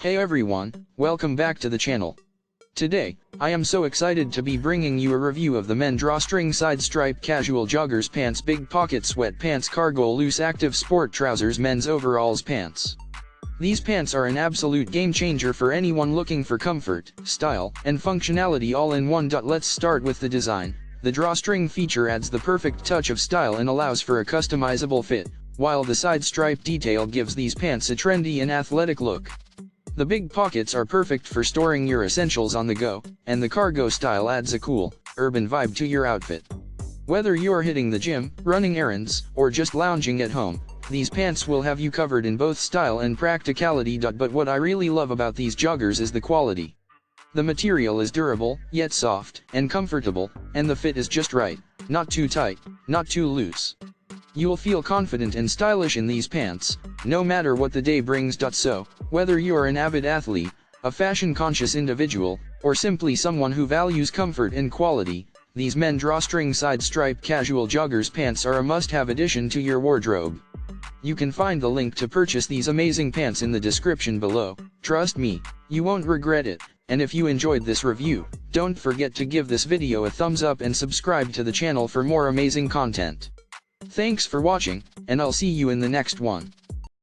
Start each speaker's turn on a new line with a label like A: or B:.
A: Hey everyone, welcome back to the channel. Today, I am so excited to be bringing you a review of the men Drawstring Side Stripe Casual Joggers Pants Big Pocket Sweatpants Cargo Loose Active Sport Trousers Men's Overalls Pants. These pants are an absolute game changer for anyone looking for comfort, style, and functionality all in one. Let's start with the design. The drawstring feature adds the perfect touch of style and allows for a customizable fit, while the side stripe detail gives these pants a trendy and athletic look. The big pockets are perfect for storing your essentials on the go, and the cargo style adds a cool, urban vibe to your outfit. Whether you're hitting the gym, running errands, or just lounging at home, these pants will have you covered in both style and practicality. But what I really love about these joggers is the quality. The material is durable, yet soft, and comfortable, and the fit is just right, not too tight, not too loose. You'll feel confident and stylish in these pants, no matter what the day brings. So, whether you're an avid athlete, a fashion-conscious individual, or simply someone who values comfort and quality, these men drawstring side stripe casual joggers pants are a must-have addition to your wardrobe. You can find the link to purchase these amazing pants in the description below. Trust me, you won't regret it, and if you enjoyed this review, don't forget to give this video a thumbs up and subscribe to the channel for more amazing content. Thanks for watching, and I'll see you in the next one.